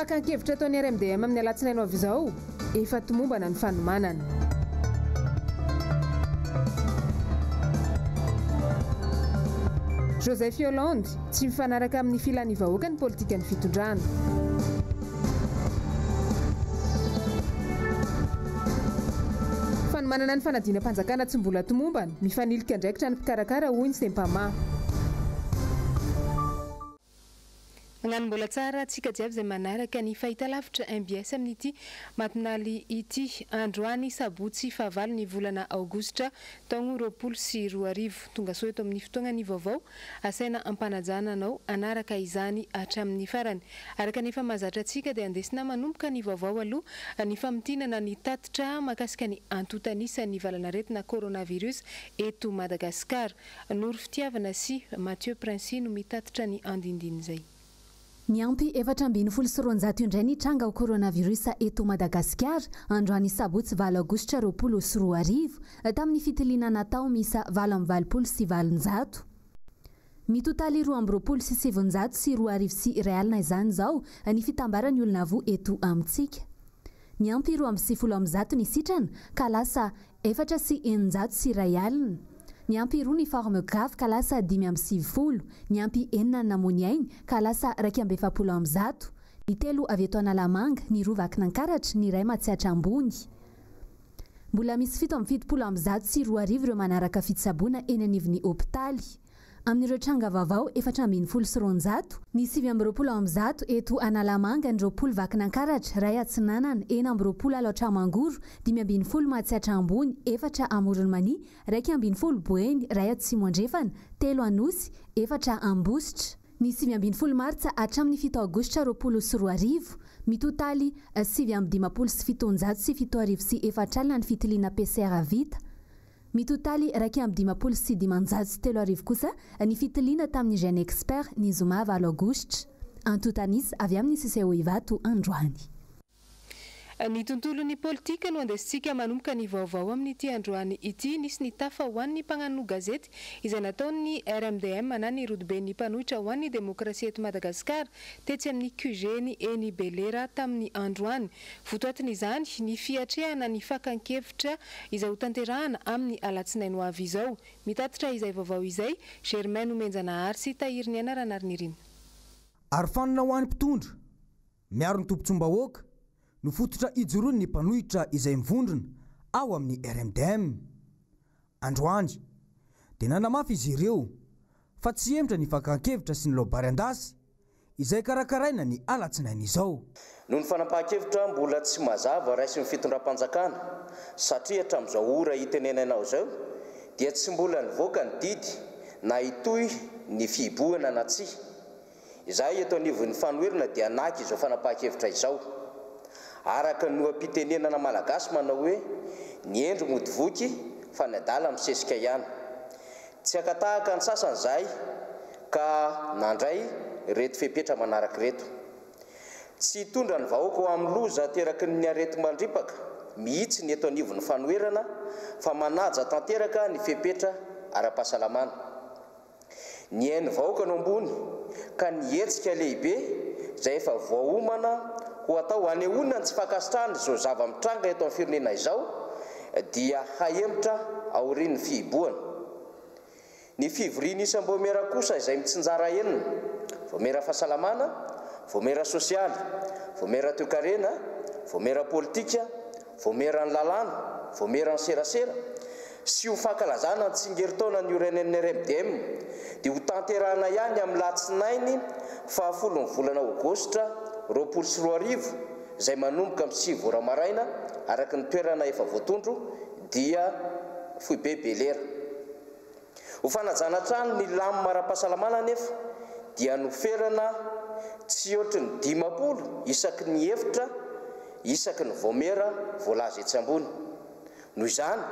Fakan-kevitra ataon'ny RMDM amin'ny alatsinainy avy izao efa tomombana ny fanomanana. Joseph Yolande tsy mifanaraka amin'ny filan'ny vahoaka ny politika ny fitondrana. Fanomanana ny fanadina mpanjakana tsy mbola tomombana, mifanilika ndraikitra ny mpikarakara hoy ny Sempama. Magnano mbola tsara tsika jiaby izay manaraka ny fahitalavitra MBS amin'ity matinaly ity androany sabotsy fahavalo ny volana aogositra taogno 2024 tonga soa eto amin'ny fotoana ny vaovao asaina ampanajana anao anaraka izany hatramin'ny farany. Araka nefa mahazatra antsika dia andesina manomboka ny vaovao aloha ny famintinana ny tatitra makasika ny antotanisa ny valanaretina coronavirus eto Madagasikara. Noro fitiavana sy Mathieu Prince no mitatitra ny andindiny izay. Ny ampy 424 indray ny tranga o coronavirus eto Madagasikara androany sabotsy 9 aogositra 2024 tamin'ny fitiliana natao misa 4,700. Mitotaly 2,700 sy 2,000 real izany zao ny fitambaran'ny olona avo eto amintsika. Ny ampy 2,0 ny sitrana ka lasa 4,900 sy real. Ny ampy 2 ny forme grave ka lasa 5,70. Ny ampy 4 na moniainy ka lasa 2,70. Ny 3 avy eto Analamanga, ny 2 Vakinankaratra, ny 1 Matsiatra Ambony. Mbola misy 7,70 sy 2,000 ireo manaraka fitsaboana eny anivon'ny hopitaly. Amin'ireo tranga vaovao 4,700, ny 7,20 eto Analamanga, ny 20 Vakinankaratra, 1 Atsinanana, 4 Alaotramangoro, 5,20 Matsiatra Ambony, 4 Amoronmania, 2,20 Boeny, 1 Atsimondrefana, 3 Anosy, 4 Ambositra. Ny 7,20 Martsa hatramin'ny 7 Aogositra 2024, mitotaly 7,17 sy 7,4 ny fitiliana PCR vita. Mitotaly 2,50 sy 3 kosa ny fitiliana tamin'ny Gene Expert ny zoma 9 Aogositra. Antotanisy avy amin'ny Siseo Ivato androany. Ny tontolon'ny politika no andesitsika manomboka ny vaovao amin'ity androany ity nisy ny tafa ho an'ny mpagnano gazety izay nataon'ny RMDM na ny rodoben'ny mpanohitra ho an'ny demokrasia eto Madagasikara tetsy amin'ny QG-ny eny Belera tamin'ny androany. Votoatiny izany ny fiatrehana ny fakan-kevitra izay ho tanterahana amin'ny alatsinainy ho avy izao. Mitatitra izay vaovao izay Germain Omenjanahary sy Tahiriny Anaranariny. Arfanina ho an'ny mpitondra miaro ny tompon-tsom-bahoaka no fototra ijoroany ny mpanohitra izay mivondrona ao amin'ny RMDM. Androany dia nanamafy izy ireo fa tsy emitra ny fakan-kevitra sy ny loabary-andasy izay karakaraina ny alatsinainy izao. Noho ny fanampahan-kevitra mbola tsy mazava raisy ny fitondram-panjakana satria hatramin'izao ora itenenanao izao dia tsy mbola nivoaka ny didy na itoy ny fihibohana na tsia. Izay eto anivon'ny fanoherana dia naky izao fanampahan-kevitra izao. Araka ny ampitenenana malagasy manao hoe ny endro modivoky fa ny adala misesika ihany. Tsy akatahaka ny sasany izay ka nandray reto fepetra manaraka reto. Tsy hitondra ny vahoaka ho amin'ny loza teraky ny arety mandripaka mihitsy ny eto anivon'ny fanoherana fa manaja tanteraka ny fepetra ara-pahasalamana. Ny hain'ny vahoaka no ambony ka ny hetsika lehibe izay efa voaomana ho atao hanehoana ny tsy fakasitrahana izao zava-mitranga eto amin'ny firenena izao dia haemitra aorian'ny fihibohana. Ny fivoriana isam-bomera kosa izay mitsinjara enina, vomera fahasalamana, vomera sosialy, vomera toe-karena, vomera politika, vomera ny lalàna, vomera ny serasera sy ho fankalazana ny tsingeritaona ny orenan'ny RMDM dia ho tanterahana ihany amin'ny latsinainy 10 ny volana aogositra 2024 izay manomboka amin'ny 7 ora maraina araka ny toerana efa voatondro dia Foibe Belera. Ho fanajana trano ny lamy mara-pahasalamana nefa dia noferana tsy ohatry ny 50 isaky ny efitra isaky ny vomera voalaza etsy ambony. Noho izany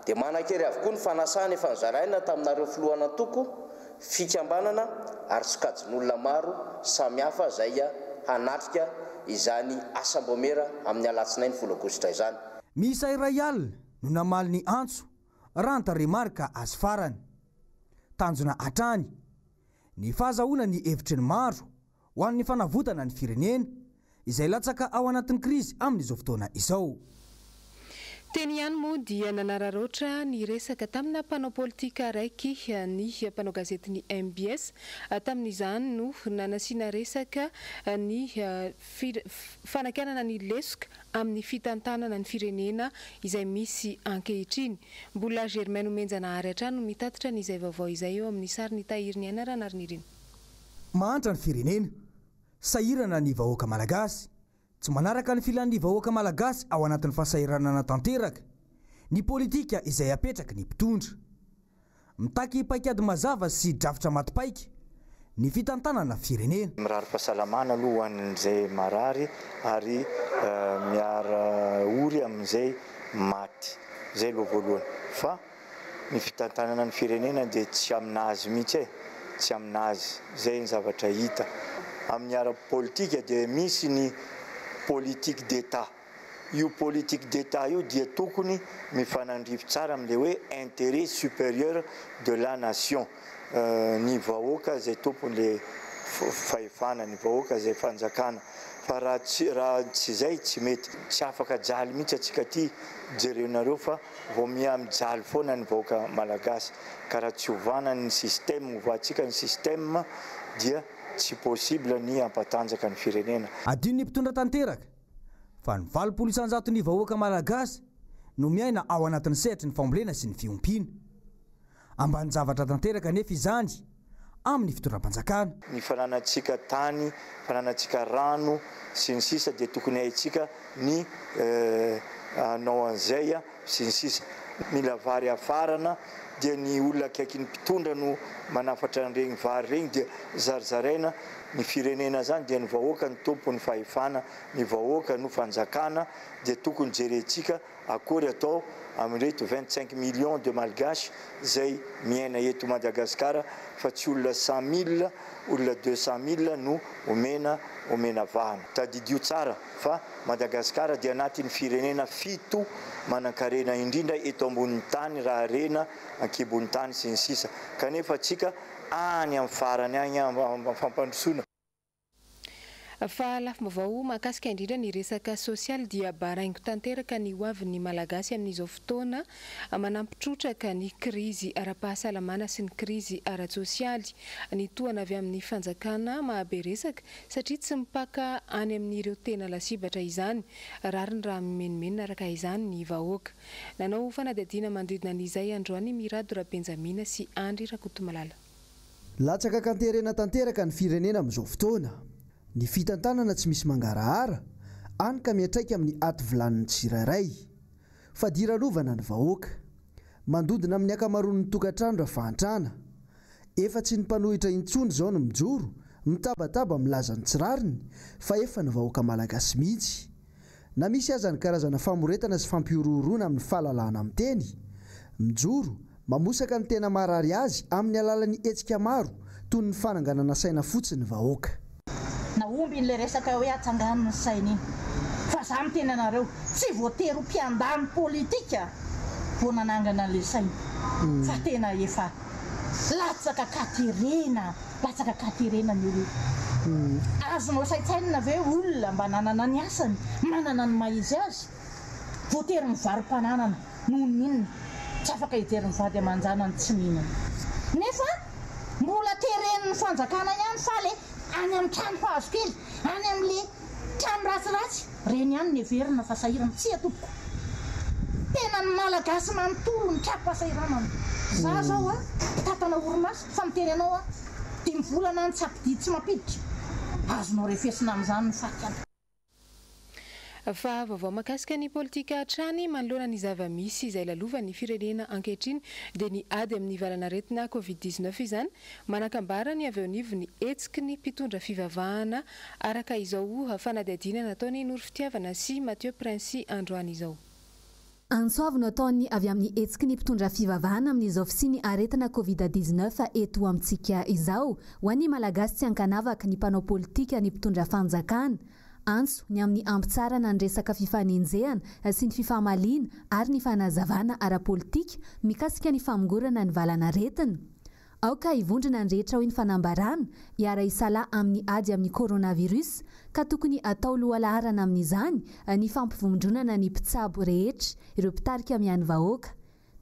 dia manan-kery avokoa ny fanasana efa nizaraina taminareo filohana toko fikambanana ary sokajin'olona maro samihafa izay hanatrika izany asam-bomera amin'ny alatsinainy 10 aogositra izany. Misa iray alina no namaly ny antso rantaremarika azy farany. Tanjona hatrany ny fahazahoana ny hevitry ny maro ho an'ny fanavotana ny firenena izay latsaka ao anatin'ny krizy amin'izao fotoana izao. Teny ihany moa dia nanararoatra ny resaka tamina mpanao politika raiky ny mpanao gazety ny MBS tamin'izany no nanasiana resaka ny fanakanana ny lesoka amin'ny fitantanana ny firenena izay misy ankehitriny. Mbola Germaine Omenjana ary hatrano mitatitra n'izay vaovao izay eo amin'ny sary ny tahiriny anarana ary niriny. Mahantra ny firenena, sahirana ny vahoaka malagasy. Tsy manaraka ny filan'ny vahoaka malagasy ao anatin'ny fahasahiranana tanteraka, ny politika izay apetraka ny mpitondra. Mitaky paikady mazava sy drafitra matipaika ny fitantanana firenena. Mirary-pahasalamana aloha hoan'izay marary ary miara ory amin'izay maty. Zay aloha voalohany. Fa ny fitantanana ny firenena dia tsy aminazy mihitsy tsy aminazy. Zay ny zavatra hita. Amin'ny ara-politika dia misy ny politique d'État. Io politique d'État io dia tokony mifanandrify tsara amin'ilay hoe intérêt supérieur de la nation. Ny vahoaka izay tompon'ilay fahefana, ny vahoaka izay fanjakana. Fa raha tsy izay tsy mety, tsy afaka jaly mihitsy atsika ty jerenareo fa vao mijaly foana ny vahoaka malagasy. Ka raha tsy ovana ny système, ovatsika ny système dia tsy possible ny ampatanjaka ny firenena. Adino ny mpitondra tanteraka fa ny 80 isanjato ny vahoaka malagasy no miaina ao anatin'ny sehatra ny fambolena sy ny fiompiana. Ambany zavatra tanteraka nefa izany amin'ny fitondram-panjakana. Ny fananatsika tany, fananatsika rano sy ny sisa dia tokony haitsika ny anao an'izay sy ny sisa. Mila vary afarana dia ny olona akaiky ny mpitondra no manafatra an'iregny vary regny dia zarizaraina ny firenena zany dia ny vahoaka ny tompony fahefana, ny vahoaka no fanjakana dia tokony jerentsika akory atao amin'reto 25 millions de malgaches zay miaina eto Madagasikara fa tsy olona 100 000, olona 200 000 no omena vahana. Tadidio tsara fa Madagasikara dia anatin'ny firenena 7 manan-karena indrindra eto ambonin'ny tany raha rena ankibon'ny tany sy ny sisa. Kanefa atsika any amin'ny farany any amin'ny fampandrosoana. Fa lafim-baovao mahakasika indrindra ny resaka sosialy dia baraingo tanteraka ny hoavin'ny malagasy amin'izao fotoana manampitrotraka ny krizy ara-pahasalamana sy ny krizy ara-tsosialy. Ny toana avy amin'ny fanjakana mahabe resaka satria tsy mipaka any amin'ireo tena lasibatra izany, rariny raha mimenimena araka izany ny vahoaka. Nanao fanadihadiana manodidina an'izay androany Mirado Rabenjamina sy Andry Rakotomalala. Latsaka kanterena tanteraka ny firenena amin'izao fotoana. Ny fitantanana tsy misy mangarahara, any ka miatraika amin'ny aty vilanin'ny tsirairay. Fa diralovana ny vahoaka. Mandodina amin'ny akamaroan'ny tokantrano raha fahantrana. Efa tsy ny mpanohitra intsony zao no mijoro, mitabataba milaza ny tsirariny, fa efa ny vahoaka malagasy mihitsy. Na misy aza ny karazana famoretana sy fampiororona amin'ny fahalalahana amin'ny teny. Mijoro, mamosaka ny tena marary azy amin'ny alalan'ny hetsika maro, toy ny fananganana saina fotsiny vahoaka. Naomby n'ilay resaka hoe atsangan'ny ny saina iny. Fa za miteny anareo, tsy voatery mpiandany politika vao nanangana an'ilay saina. Fa tena efa latsaka katerena ny olona. Azonao saitsainina ve olona mba nanana ny asany, manana ny maizy azy, voatery mivarom-pananana noho ninona, tsy afaka hijery mivady amanjanany tsy mihinana. Nefa mbola teren'ny fanjakana ihany fa le any amin'ny trano hazo kely, any amin'le trano ratsiratsy, reny ihany ny everina fasahirana, tsy atopoko. Tena ny malagasy manontolo ny trapom-pasahiranana. Za zao tatana orinasa fa miteny anao 5 volana ny tsy ampididy tsy mampiditra. Azonao refesina amin'izany ny fakana. Fa vaovao mahakasika ny politika hatrany manoloana ny zava-misy izay lalovan'ny firenena ankehitriny dia ny ady amin'ny valanaretina Covid-19 izany manakambara ny avy eo anivo ny hetsiky ny mpitondra fivavahana araka izao fanadihadiana nataony Noro Fitiavana sy Mathieu Princy androany izao. Ansoavy nataony avy amin'ny hetsiky ny mpitondra fivavahana amin'izao fisiny aretina Covid-19 eto amintsika izao ho an'ny malagasy tsy ankanavaka ny mpanao politika ny mpitondra fanjakana. Antso ny amin'ny ampitsarana ny resaka fifanenjehana sy ny fifamalina ary ny fanazavana ara-politika mikasika ny famongorana ny valanaretina. aoka hivondrina ny rehetra hoe ny fanambarana hiara isalahy amin'ny ady amin'ny koronavirus ka tokony atao lohalaharana amin'izany ny fampivondronana ny mpitsabo rehetra ireo mpitarika miany vahoaka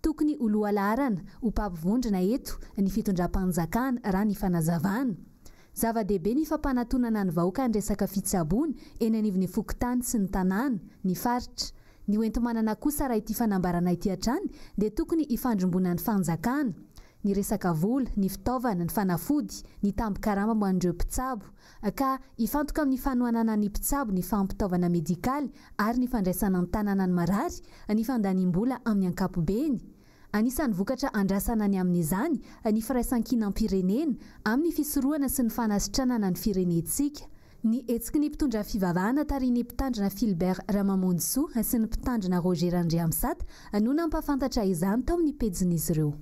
tokony ho lohalaharana ho mpampivondrona eto ny fitondram-panjakana raha ny fanazavana zava-dehibe ny fampanantonana ny vahoaka ny resaka fitsaboana eny anivon'ny fokotany sy ny tanàna ny faritra ny hoentomanana kosa raha ity fanambarana ity hatrany dia tokony hifandrombona ny fanjakana ny resaka vola ny fitaovana ny fanafody ny tambo-karama mo an'ireo mpitsabo ka hifantoka amin'ny fanohanana ny mpitsabo ny fampitaovana medikaly ary ny fandraisana ny tanàna ny marary ny fandanim-bola amin'ny ankapobeny anisan'ny vokatra andrasana ny amin'izany ny firaisan-kinam-pirenena amin'ny fisorohana sy ny fanasitranana ny firenentsika ny etsiky ny mpitondra fivavahana tarihin'ny mpitandrina Philbert Ramamonjisoa sy ny mpitandrina Roger Andriamsata no nampafantatra izany tao amin'ny pejin'izy ireo.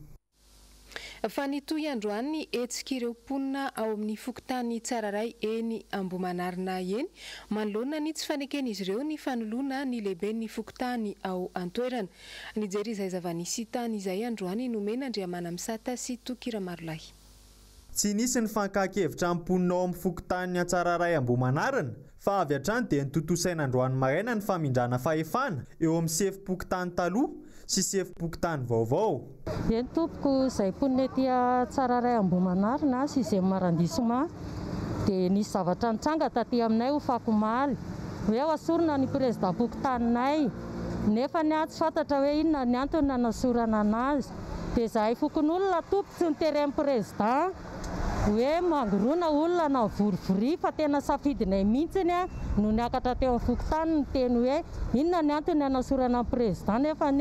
Fa nitoy androany ny etsika ireo mponina ao amin'ny fokotany Tsararay eny Ambohimanarina eny manoloana ny tsy faneken'izy ireo ny fanoloana ny lehibe ny fokotany ao an-toerana. Nijery izay zava-nisy tany izay androany nomena Andriamanamisata sy Tokira Marolahy. Tsy nisy ny fankahakevitra amponina ao amin'ny fokotany Tsararay Ambohimanarina fa avy hatrany dia nitotosaina androany maraina ny famindrana fahefana eo amin'ny sefim-pokotany taloha sy sefim-pokotany vaovao. Eny tompoko izay mponina ety Tsararay Ambohimanarina sy izay marandisoma dia nisy zavatra nitranga taty aminay ho fakomaly hoe ho asorana ny président-pokotaninay nefa ny tsy fantatra hoe inona ny antony nanasorana anazy dia zahay fokon'olona tompoko tsy niteren'ny président hoe mangorona olona na vorivori fa tena safidinay mihitsiny no niakatra teo amin'ny fokotany ny teny hoe inona ny antony nanasorana ny président nefa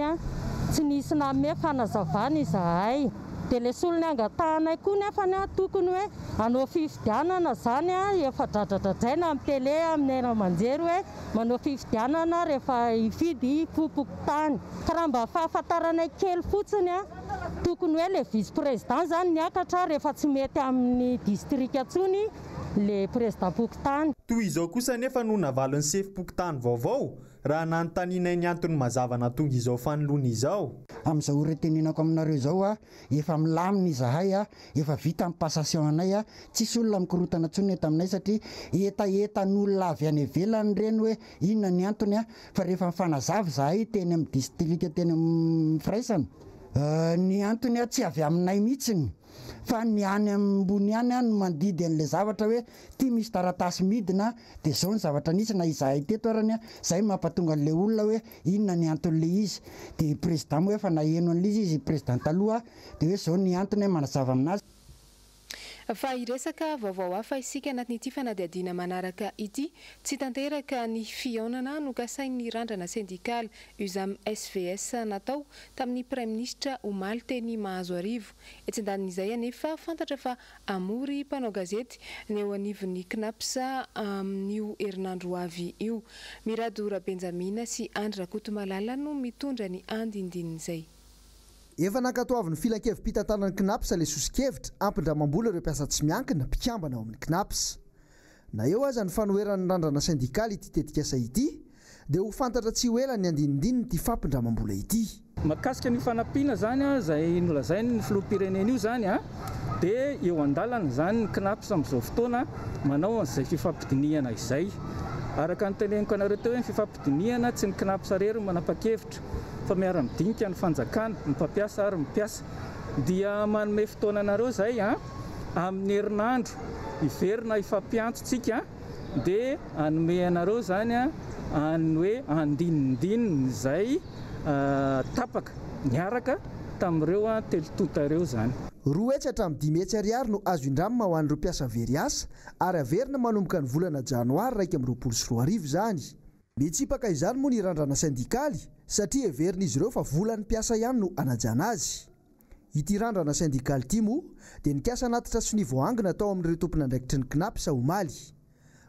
tsy nisy namome fanazavana izahay dia ilay solony angatanay koa nefa tokony hoe hanao fifidianana zany efa dradradradraina amin'ny tele amin'ny era manjery hoe manao fifidianana rehefa hifidy fopokotany ka raha mba fahafantaranay kely fotsiny tokony hoe le vice président zany niakatra rehefa tsy mety amin'ny district atsony le président pokotany. Toy izao kosa nefa no navalon'ny sefim-pokotany vaovao raha nanontaniana ny antony mazava natonga izao fanoloana izao. Amin'izao retenenako aminareo izao efa milamina izahay efa vita amin'ny passation anay tsisy olona mikorotana antsony eto aminay satria etaetan'olona avy any ivelany reny hoe inona ny antony fa rehefa mifanazava izahay teny amin'ny district teny amin'ny firaisana ny antony tsy avy aminay mihitsiny fa ny any ambony any no mandidy an'ilay zavatra hoe tia misy taratasy midina dia izao ny zavatra nisy na izahay teto arany izay mampatonga an'ilay olona hoe inona ny anton'ilay izy dia président moa efa naheno an'ilay izy président taloha dia hoe izao ny antony manazava aminazy. Fa iresaka vaovao hafa isika anatin'ity fanadihadiana manaraka ity tsy tanteraka ny fihaonana nokasain'ny randrana sindikaly UZAM SVS natao tamin'ny Prime Ministra omaly teny Mahazoarivo. Etsindanin'izay anefa fantatra fa amory mpanao gazety ny eo anivon'ny KNAPS amin'io herinandro avy io. Miradora Benjamina sy Andra Kotomalala no mitondra ny andindinin'izay. Efa nankatoavin'ny filan-kevi-pitantanan'ny KNAPS le sosikevitra ampindramam-bola ireo mpiasa tsy miankina mpikambana ao amin'ny KNAPS. Na eo aza ny fanoheran'ny randrana sindikaly ity tetikasa ity dia ho fantatra tsy ho ela ny andinindininy ity fampindramam-bola ity. Makasika ny fanampiana zany izay nolazainy ny filoham-pirenena io zany dia eo an-dalana zany ny KNAPS amin'izao fotoana manao an'izay fifampidiniana izay. Araka ny teneniko anareo teo ny fifampidiniana tsy ny KNAPS rery manapa-kevitra fa miara-midinika ny fanjakana ny mpampiasa ary mipiasa dia manome fotoana anareo zay amin'ny herinandro hiverina ifampiantsontsika dia hanome anareo zany any hoe andinindininy izay tapaka niaraka tamin'ireo telotontareo zany. Roa hetsy hatramin'ny 10 hetsy ariary no azo indramina ho an'ireo mpiasa very asa ary averina manomboka ny volana janoary 2024 zany. Mitsipaka izany moa ny randrana sindikaly satria everin'izy ireo fa volan'ny mpiasa ihany no anajana azy. Ity randrana sindikaly ity moa dia nikiasa natitra sy ny voangina atao amin'ireo tompona andraikitry ny KNAPS omaly.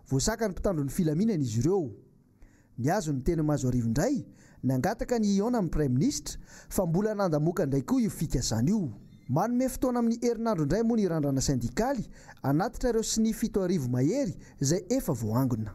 Voasaka ny mpitandro ny filaminana izy ireo. Ny azo ny teny Mahazoarivo indray nangataka ny iona amin'ny Prime Ministre fa mbola nandamoka indray koa io fikasana io. Manome fotoana amin'ny herinandro indray moa ny randrana sindikaly anatitra ireo sy ny 7 arivo mahery izay efa voangina.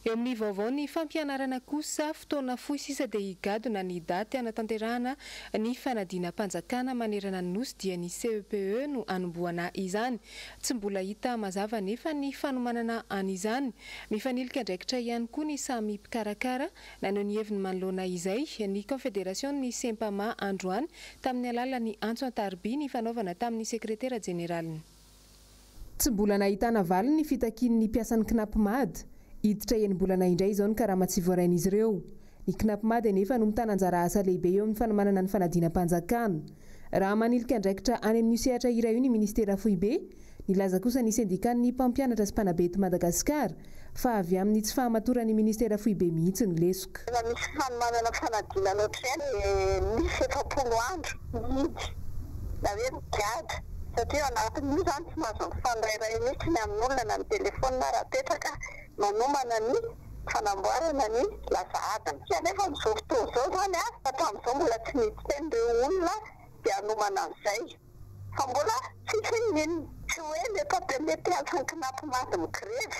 eo amin'ny vaovao ny fampianarana kosa fotoana fohy sisa dia higadona ny daty anatanterahana ny fanadina mpanjakana manerana ny nosy dia ny CEPE no anomboana izany. Tsy mbola hita mazava nefa ny fanomanana an'izany. Mifanilika ndraikitra ihany koa ny samy mpikarakara nanao ny heviny manoloana izay ny Confédération ny Sempama androany tamin'ny alalan'ny Antso Antarby ny fanaovana tamin'ny sekretera jeneraliny. Tsy mbola nahitana valy ny fitakin'ny mpiasan'ny Knapmad. Hiditra enim-bolana indray izao ny karama tsy voarain'izy ireo. Ny Knapmad nefa no mitana anjara asa lehibe eo amin'ny fanomanana ny fanadina mpanjakana. Raha manilika ndraikitra any amin'ny sehatra iray io ny ministera foibe, nilaza kosa ny sendikan'ny mpampianatra sy mpanabe eto Madagasikara fa avy amin'ny tsy fahamatorany ministera foibe mihitsy ny lesoka. Misy fanomanana fanadina ohatrany misy 70 andro mihidy na hoe migada satria anatin'io zany tsy mahazo mifandray mihitsy ny amin'olona na ny telefona raha petraka manomana ny fanamboarana ny lazahadana. Kanefa amin'izao fotoana izao zany hatramin'izao mbola tsy miditsy teny ireo olona dia hanomana an'izay. Fa mbola tsisy ninona, tsy hoe mety mety alfan'ny Knapmad migrevy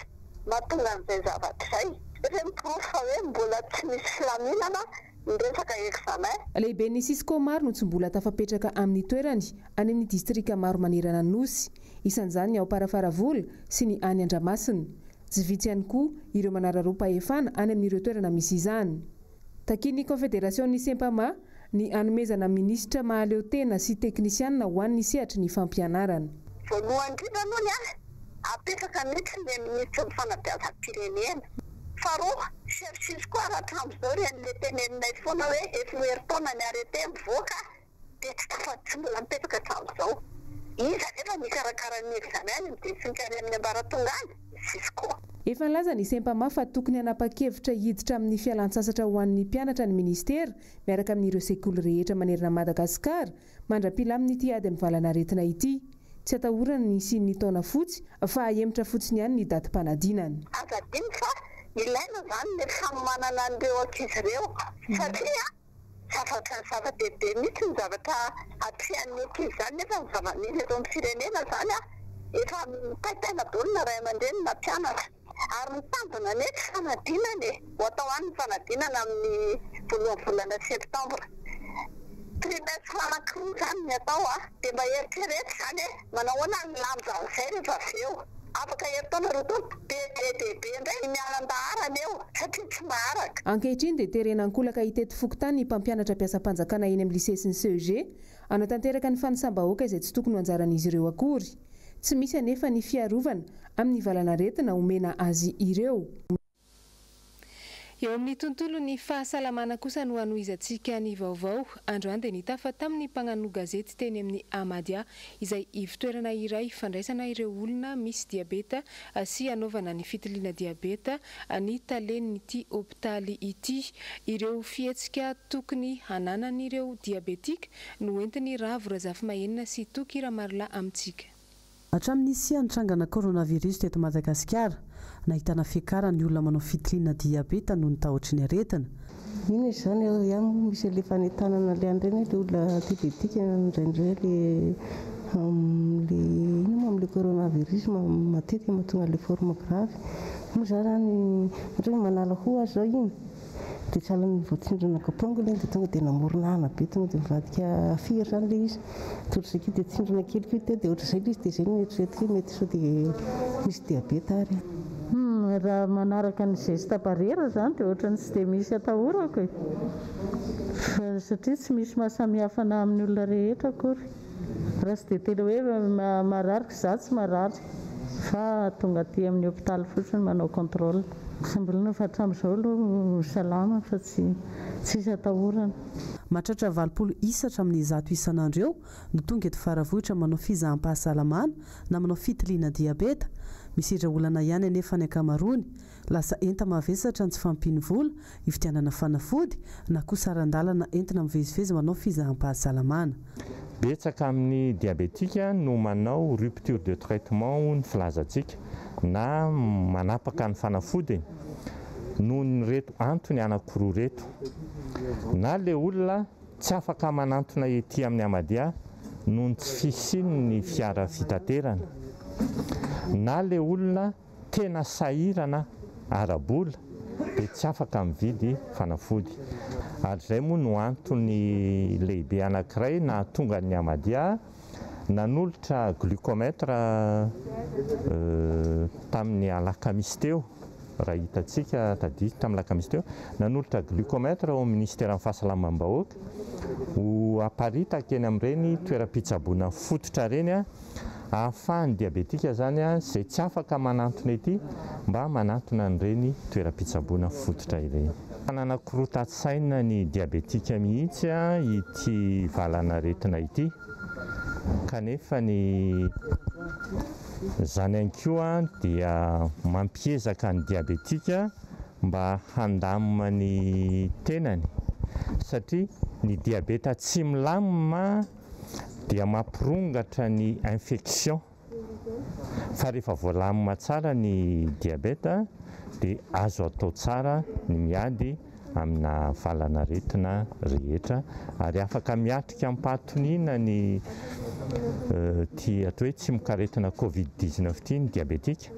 mahatonga an'izay zavatra izay. Rehefa miprofy fa hoe mbola tsy misy filaminana ny resaka examen. Lehibe ny Sisco maro no tsy mbola tafapetraka amin'ny toerany any amin'ny distrika maro manerana ny nosy, isan'izany ny ao Parafaravola sy ny any Andramasina. Tsy vitsy ihany koa ireo manararaoam-pahefana any amin'ireo toerana misy izany. Takin'ny Confédération ny Sempama ny anomezana minisitra mahaleo tena sy teknisianina ho an'ny sehatry ny fampianarana. Voalohany indrindra aloha ny apetaka mihitsy ny ministra ny fanabeazam-pirenena. Faharoa, cherchis koa raha hatramin'izao ren'ilay teneninay foana hoe efa herintaona ny arete mivoaka dia tsy mbola mipetraka hatramin'izao. Iza nefa mikarakara ny examen ny midintsinika amin'ny ambaratonga any, Sisco. Efa nilaza ny Sempama fa tokony hanapa-kevitra hiditra amin'ny fialan-tsasatra ho an'ny mpianatra ny ministera miaraka amin'ireo sekoly rehetra manerana Madagasikara mandra-pila amin'ity ady amin'ny valanaretina ity. Tsy atahorana ny sin'ny taona fotsy fa ahemitra fotsiny ihany ny datim-panadinany. Azadiny fa ilaina zany ny fanomanana an'ireo ankizy ireo satria zava-dehibe mihitsy ny zavatra atrehan'ny ankizy zany nefa ny zava-misy eto amin'ny firenena zany efa mitaitaina daholo na ray aman-dreny na mpianatra ary mitandona nety fanadinana ho atao any ny fanadinana amin'ny voalohan'ny volana septambra. Trimestre anankiroa zany ny atao dia mba eritreretra zany manahoana ny lanja an'izay rehefa avy eo. Afaka herintaona roa be indray mialan-daharana eo satria tsy maharaka. Ankehitriny dia terenankolaka hitety fokontany ny mpampianatra mpiasa-panjakana eny amin'ny lycée sy ny CEG anatanteraka ny fanisambahoaka izay tsy tokony ho anjaran'izy ireo akory. Tsy misy anefa ny fiarovana amin'ny valanaretina omena azy ireo. Eo amin'ny tontolo ny fahasalamana kosa no anohizantsika ny vaovao. Androany dia nitafa tamin'ny mpagnano gazety teny amin'ny Amadia izay ivitoerana iray fandraisana ireo olona misy diabeta sy anaovana ny fitiliana diabeta ny talen'ity hopitaly ity. Ireo fihetsika tokony hananan'ireo diabetika no entiny Ravo Razafy-Mahenina sy Toky Ramarila amintsika. Hatramin'ny nitrangana coronavirus teto Madagasikara, nahitana fiakarany olona manao fitiliana diabeta noho ny tahotra ny aretina. Ino izany ihany misy ilay fanentanana ilay andreny ilay olona diabetika indraindray ilay ino amin'ilay coronavirus matetika mahatonga ilay forme grave. Moa zany ohatra manala hoho azy zao iny dia tsy ala ny voatsindrona kapongo ilay dia tonga dia namorona ana be tonga dia mivadika firy zany ilay izy. Totr'izay dia tsindrona kely koa dia ohatr'izay ilay izy dia izay no eritreretika mety sao dia misy diabeta ary. Raha manaraka ny geste barrière zany dia ohatrany tsy dia misy atahorako satria tsy misy mahasamihafa na amin'ny olona rehetra akory. Raha tsy dia tena hoe marary za tsy marary fa tonga aty amin'ny hopitaly fotsiny manao contrôle. Sambolina fa hatramin'izao aloha salama fa tsy isy atahorana. Mahatratra 20 isatra amin'ny 100 isan'andro eo no tonga eto Faravohitra manao fizaham-pahasalamana na manao fitiliana diabeta. Misidra olana ihany anefa ny ankamaroany lasa enta mavesatra ny tsy fampiny vola, ividianana fanafody na kosa arandalana entina mivezivezy manao fizaham-pahasalamana. Betsaka amin'ny diabetika no manao rupture de traitement ny filazantsika na manapaka ny fanafodiny noho ny reto antony anankiroa reto. Na le olona tsy afaka manantona ety amin'ny Amadia noho ny tsy fisiany fiara fitaterana, na le olona tena sahirana arabola dia tsy afaka mividy fanafody. Ary izay moa no antony lehibe anankiray na tonga ny Amadia nanolotra glucomètre tamin'ny alakamisy teo, raha hitantsika tadia tamin'ny alakamisy teo, nanolotra glucomètre ao ministère fahasalamam-bahoaka ho aparitaka eny amin'ireny toeram-pitsaboana fototra reny ahafahan'ny diabetika zany izay tsy afaka manantona ety mba manantona an'ireny toeram-pitsaboana fototra ireny. Nananakorotan-tsaina ny diabetika mihitsy ity valanaretina ity, kanefa ny zany ihany koa dia mampiezaka ny diabetika mba handamina ny tenany, satria ny diabeta tsy milamina dia mampirongatra ny infection, fa rehefa voalamina tsara ny diabeta dia azo atao tsara ny miady amina valanaretina rehetra, ary afaka miatrika ampatoniana ny atao hoe tsy mikaretina Covid-19 ity ny diabetika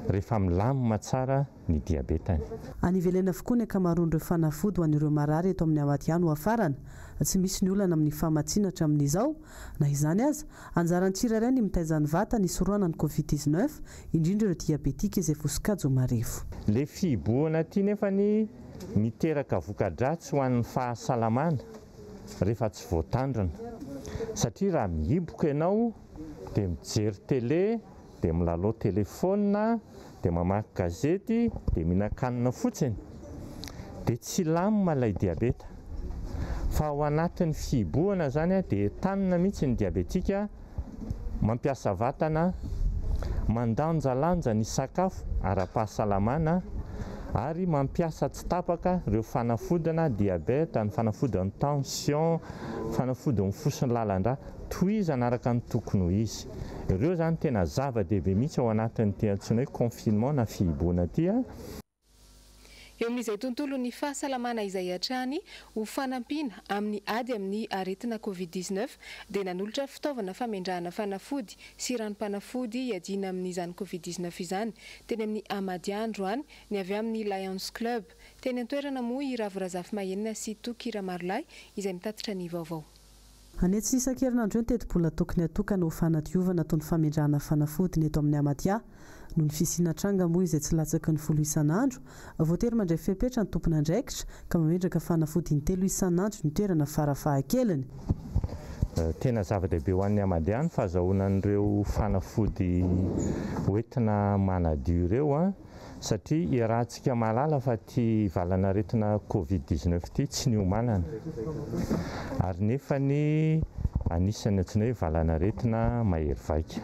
rehefa milamina tsara ny diabetany. Anivelena avokoa ny ankamaroan'ireo fanafody ho an'ireo marary eto amin'ny Amadia no hafarana. Tsy misy ny olana amin'ny famatsiana hatramin'izao, na izany aza anjaran'ny tsirairay ny mitaizan'ny vatana hisorohana ny Covid-19, indrindra ireo diabetika izay voasokajy ho marefo. Le fihibohana ity nefa ny miteraka voka-dratsy ho an'ny fahasalamana rehefa tsy voatandrina, satria raha mihiboka ianao dia mijery télé, dia milalao telefona, dia mamaky gazety, dia mihinan-kanina fotsiny, dia tsy lamina ilay diabeta. Fa ao anatin'ny fihibohana zany dia tanina mihitsy ny diabetika mampiasa vatana, mandanjalanja ny sakafo ara-pahasalamana, ary mampiasa tsy tapaka ireo fanafodina diabeta, ny fanafodin'ny tension, fanafodin'ny fosiny lalandra, tohizana araka ny tokony ho izy. Ireo zany tena zava-dehibe mihitsy ao anatin'ny antsoina hoe confinement na fihibohana ity. Eo amin'izay tontolo ny fahasalamana izay hatrany ho fanampiana amin'ny ady amin'ny aretina Covid-19 dia nanolotra fitaovana famindrahana fanafody sy ranom-panafody iadina amin'izany Covid-19 izany teny amin'ny Amadia androany ny avy amin'ny Lions Club. Teny an-toerana moa i Ravorazafy Mahenina sy Toky Ramarolay izay mitatitra ny vaovao. Anetsy isan-kerinandro eo teti-bola tokony atokana ho fanadiovana toy ny famindrahana fanafody ny eto amin'ny Amadia. Noho ny fisiana-tranga moa izay tsy latsaky ny 10 isan'andro, voatery mandray fepetra ny tompon'andraikitra ka mametraka fanafody 3 isan'andro ny toerana farafahakeliny. Tena zava-dehibe ho an'ny Amadia ny fahazahoanan'ireo fanafody hoentina manadio ireo, satria iarahantsika malala fa ty valanaretina Covid-19 ity tsy ny homanana, ary nefa ny anisany antsoina hoe valanaretina mahery vaika.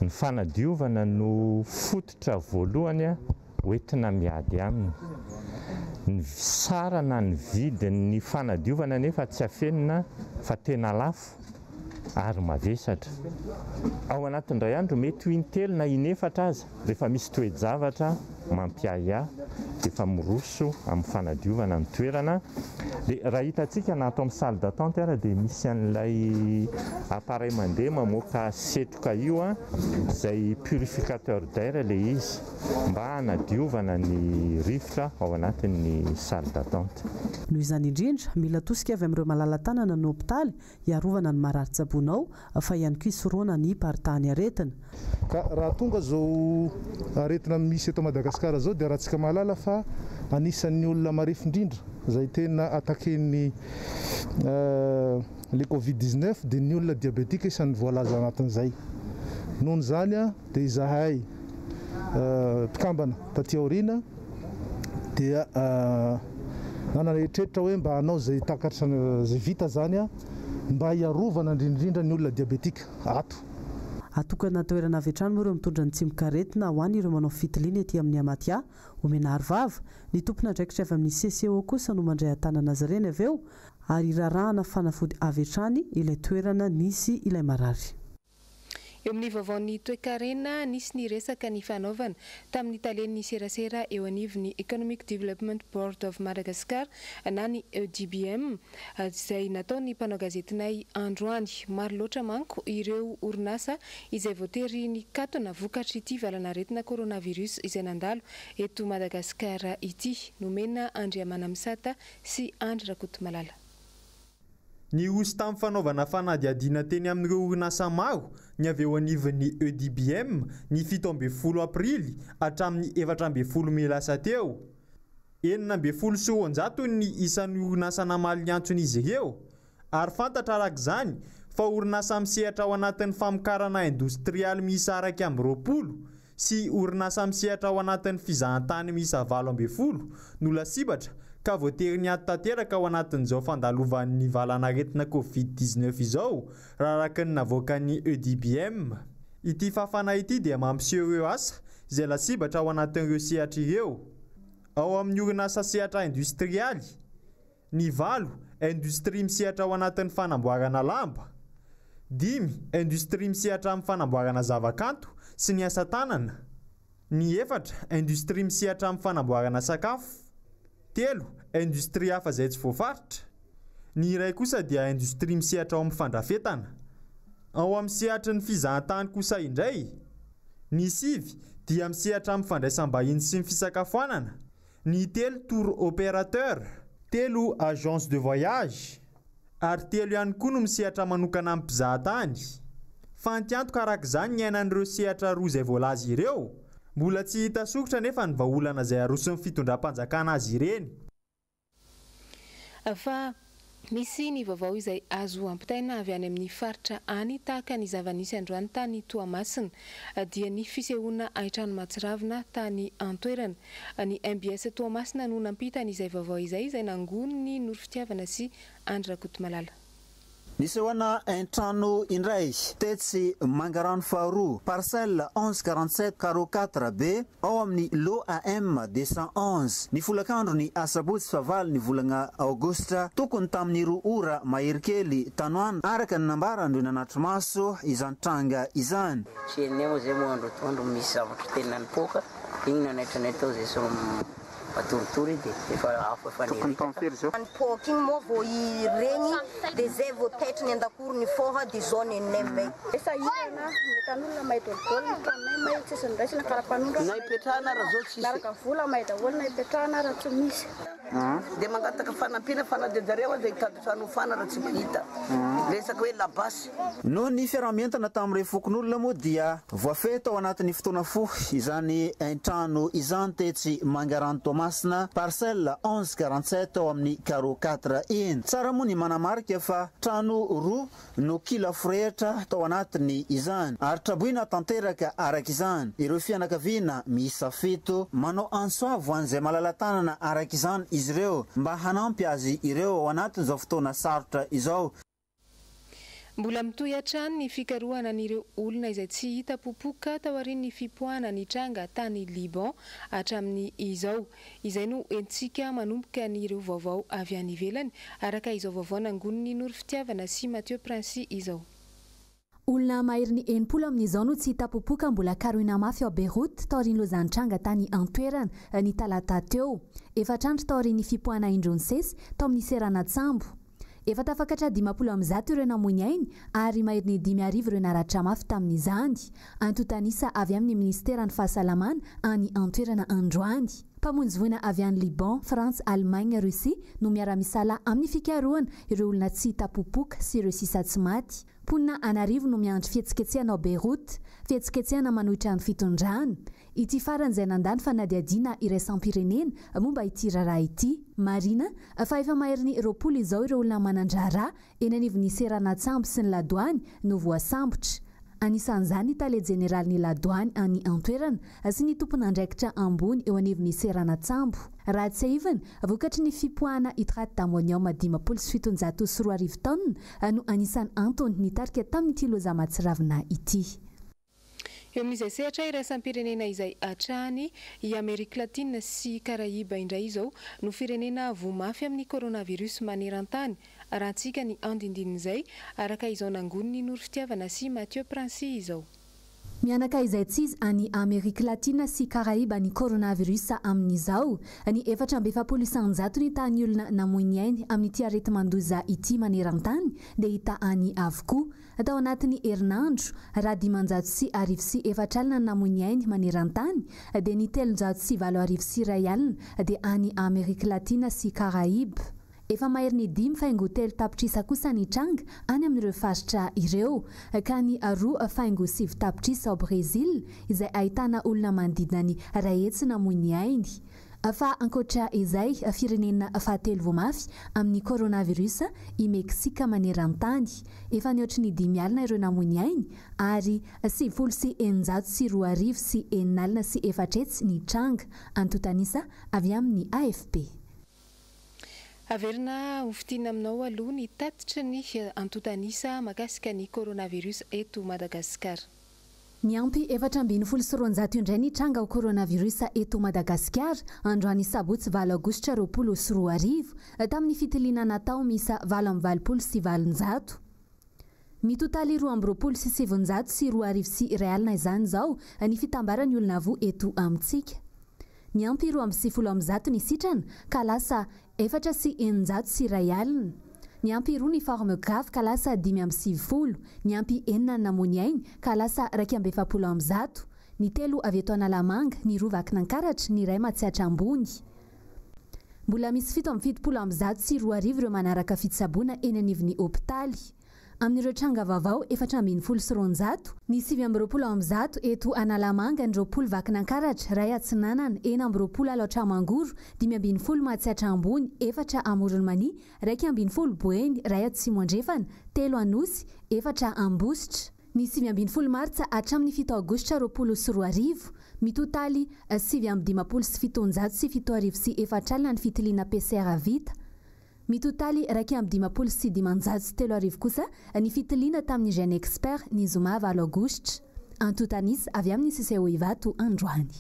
Ny fanadiovana no fototra voalohany hoentina miady aminy. Ny sarana ny vidin'ny fanadiovana nefa tsy afenina fa tena lafo ary mavesatra. Ao anatin'ny ray andro mety ho intelo na inefatra aza rehefa misy toe-javatra mampiahiahy efa miroso amin'ny fanadiovana ny toerana. Dia raha hitantsika na ato amin'ny salle d'attente ara dia misy an'ilay appareil mandeha mamoaka setroka io izay purificateur d'air ilay izy mba hanadiovana ny rivotra ao anatin'ny salle d'attente. Noho izany indrindra mila tosika avy amin'ireo malala-tanana ny hopitaly hiarovana ny marary-tsabonao fa ihany koa hisoroana ny paritany aretina. Ka raha tonga zao aretina misy eto Madagasikara zao dia raha tsika mahalala fa anisan'ny olona marefo indrindra izay tena ataken'ny le Covid-19 dia ny olona diabetika isan'ny voalaza anatin'izay. Nohon' izany dia izahay mpikambana taty aoriana dia nanana eritreritra hoe mba hanao zay takatra zay vita zany mba hiarovana indrindrindra ny olona diabetika ato. Atokana toerana avy hatrany moa ireo mitondra ny tsy mikaretina ho any ireo manao fitiliana ety amin'ny Amadia, omena arivava. Ny tompona andraikitra avy amin'ny CCO kosa no mandray an-tanana azy ireny avy eo ary irarahana fanafody avy hatrany ilay toerana nisy ilay marary. Eo amin'ny vaovaon'ny toe-karena nisy ny resaka ny fanaovana tamin'ny talian'ny serasera eo anivon'ny Economic Development Board of Madagascar na ny EDBM izay nataon'ny mpanao gazetinay androany. Maro loatra manko ireo orinasa izay voatery ny katona vokatra ity valanaretina coronavirus izay nandalo eto Madagasikara ity. Nomena Andriamana Misata sy Andry Rakotomalala. Ny osy tamin'ny fanaovana fanadihadiana teny amin'ireo orinasa maro ny avy eo anivon'ny EDBM ny 17 aprily hatramin'ny 14 Mey lasa teo. 900 ny isan'ny orinasa namaly ny antson'izy ireo ary fantatra arak'izany fa orinasa misehatra ao anatin'ny famokarana industrialy miisa 20 sy orinasa misehatra ao anatin'ny fizahantany miisa 20 no lasibatra ka voatery ny ady tanteraka ao anatin'izao fandalovan'ny valanaretina Covid-19 izao raha araka ny navoakan'ny EDBM. Ity fafana ity dia mampiseho ireo asa izay lasibatra ao anatin'ireo sehatra ireo. Ao amin'ny orinasa sehatra industrialy, ny 4 industrie misehatra ao anatin'ny fanamboarana lamba, 5 industrie misehatra amin'ny fanamboarana zavakanto sy ny asa tanana, ny 4 industrie misehatra amin'ny fanamboarana sakafo, 3 industrie hafa izay tsy voafaritra, ny iray kosa dia industrie misehatra ao amin'ny fandrafetana. Ao amin'ny sehatry ny fizahantany kosa indray, ny 5 dia misehatra amin'ny fandraisam-bahiny sy ny fisakafoanana, ny 3 tour opérateur, 3 agence de voyage, ary 3 ihany koa no misehatra manokana amin'ny mpizahatany. Fa antiantoka arak'izany ny ainan'ireo sehatra roa izay voalaza ireo, mbola tsy hita soritra nefa ny vahaolana izay arosin'ny fitondram-panjakana azy ireny. Fa misy ny vaovao izay azo ampitaina avy any amin'ny faritra any tahaka ny zava-nisy androany tany Toamasina dia ny fisehoana aitrano Matsiravina tany Antoerana. Ny MBS Toamasina no nampitany izay vaovao izay nangony Noro Fitiavana sy Andry Rakotomalala. Nisehoana aintrano indray tetsy Mangarano faharoa parcelle 1147 carreau 4B ao amin'ny lot AM 211 ny folakandro ny asabotsy favaly ny volana aogostra tokony tamin'ny 2 ora mahery kely tanoana araka ny nambara andro nanatro maso izany tranga izany. Mo zay mo andro toandro misy zavatra tena nipoka igny nanaitranay tao zay so atoritory de efa afa fanery nipoka igny moa vo iregny de zay vo taitra ny andakoro ny foha de zone nenay esa irana metan'olona mahita olona tanay may tsisy ndraisina karapanondra na ipetrahana raha zao tsisy naraka vola mahita olona ipetrahana raha tsy misy de mangataka fanampiana fanadedareo zay taditrano fana raha tsy mahita resaka hoe labasy. Noho ny fiarahamientana tamin'ireo fokon'olona moa dia voafeto ao anatin'ny fotoana fohy izany aintrano izany tetsy Mangarano Toamasina parcelle 1147 ao amin'ny carreau 4 iny. Tsara moa ny manamarika fa trano roa no kila forehitra tao anatiny izany ary traboina tanteraka araka izany. Ireo fianakaviana miisa 7 manao ansoavo an'izay malala-tanana araka izany izy ireo mba hanampy azy ireo ao anatin'izao fotoana sarotra izao. Mbola mitohy hatrany ny fikarohana an'ireo olona izay tsy hita popoka tao aorian'ny fipoahana ny tranga tany Liban hatramin'ny izao. Izay no entsika manomboka an'ireo vaovao avy any ivelany araka izao vaovao nangon'ny Noro Fitiavana sy Mathieu Princy izao. Olona mahery ny 80 amin'izao no tsy hita popoka mbola karohina mafy ao Beyrouth taorian'ny lozan-tranga tany Antoerana ny talata teo. Efatrandro taorian'ny fipoahana indrony sesy tao amin'ny serana Tsambo. Efa tafakatra 50 ireo namoiny ainy ary mahery ny 5 ireo naratra mafy tamin'izany. Antotanisa avy amin'ny ministeran'ny fahasalamana any Antoerana androany. Mpamonjy voina avy any Liban, France, Allemagne, Russie no miara-misala amin'ny fikarohana ireo olona tsy hita popoka sy ireo sisa tsy maty. Ponina anarivo no miandry fihetsiketsehana ao Beyrouth, fihetsiketsehana manohitra ny fitondrana. Ity farany izay nandany fanadihadiana iraisam-pirenena momba ity raharaha ity. Marina, fa efa mahery ny 20 izao ireo olona manandrara eny anivon'ny serana Tsambo sy ny Ladoany no voasambotra. Anisan'izany tale jeneraly ny Ladoany any Antoerana sy ny tompon'andraikitra ambony eo anivon'ny serana Tsambo. Raha tsy ahivana, vokatry ny fipoahana hitraty damoniao 770 taonina no anisan'ny antony nitarika tamin'ity loza Matsiravina ity. eo amin'izay sehatra iraisam-pirenena izay atrahany i Amerika Latina sy Karaiba indray izao no firenena voamafy amin'ny coronavirus maneran-tany rahantsika ny andindin'izay araka izao nangoniny noro fitiavana sy Mathieu Prancy izao. Mianaka izay tsy izy any Amerika Latina sy Karaiba ny coronavirus amin'izao ny 420 ny tany olona namoy ainy amin'ity arety mandoza ity maneran-tany dia hita any avokoa atao anatin'ny herinandro raha 504 alina namoy ainy maneran-tany dia ny 304 alina dia any Amerika Latina sy Karaiba. Efa mahery ny 5 faingo telo tapitrisa kosa ny tranga any amin'ireo faritra ireo ka ny 2.7 tapitrisa ao Brésil izay ahitana olona manodidina ny 1 hetsy namoy ainy. Fa ankoatra izay firenena fahatelo voamafy amin'ny coronavirus i Meksika maneran-tany efa nihoatry ny 5 alina ireo namoy ainy ary 702 sy 4 alina sy 4 hetsy ny tranga antotanisa avy amin'ny AFP. Averina hofitina aminao aloha ny tatitra ny antotanisa makasika ny coronavirus eto Madagasikara. Ny ampy 420 indray ny tranga ao coronavirus eto Madagasikara androany sabotsy 7 aogositra 2024 tamin'ny fitiliana natao misa 720 sy 700. Mitotaly 220 sy 700 sy 2.2 alina izany zao ny fitambarany olona vo eto amintsika. Ny ampy 210 ny sitrana ka lasa 4 sy 900 sy 1 alina. Ny ampy 2 ny forme grave ka lasa 570. Ny ampy 4 namoy ainy ka lasa 240. Ny 3 avy eto Analamanga, ny 2 Vakinankaratra, ny 1 Matsiatra Ambony. Mbola misy 770 sy 2 ireo manaraka fitsaboana eny anivon'ny hopitaly. Amin'ireo tranga vavao 420 ny 720 eto Analamanga, ny 20 Vakinankaratra, 1 Atsinanana, 40 Alaotramangoro, 520 Matsiatra Ambony, 4 Amoronmany, 220 Boeny, 1 Atsimondrefana, 3 Anosy, 4 Ambositra. Ny 720 Martsa hatramin'ny 7 Aogositra 2024 mitotaly 750 sy 700 sy 7 sy 4 alina ny fitiliana PCR vita. Mitotaly 250 sy 500 sy 3 kosa ny fitiliana tamin'ny Gene Expert ny zoma 7 Aogositra. Antotanisa avy amin'ny Siseo Ivato androany.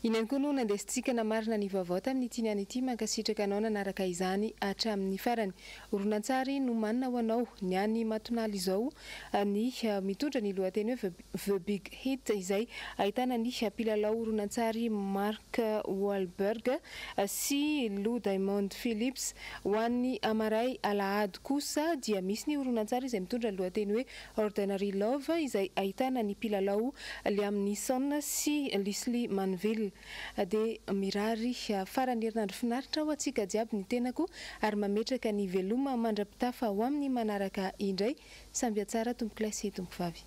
Inany koa no nandesitsika namarina ny vaovao tamin'ny tiniany ity mankasitraka anao nanaraka izany hatramin'ny farany. Horonan-tsary no manana ho anao ny any matonaly izao ny mitondra ny lohateny hoe The Big Hit izay ahitana ny mpilalao horonan-tsary Mark Wahlberg sy Lou Diamond Phillips. Ho an'ny Amaray Alahady kosa dia misy ny horonan-tsary izay mitondra ny lohateny hoe Ordinary Love izay ahitana ny mpilalao Liam Neeson sy Leslie Manville. Dia mirary farany herinandro finaritra ho antsika jiaby ny tenako ary mametraka ny veloma mandrapitafa ho amin'ny manaraka indray. Samby atsara tompoko lahy sy tompoko vavy.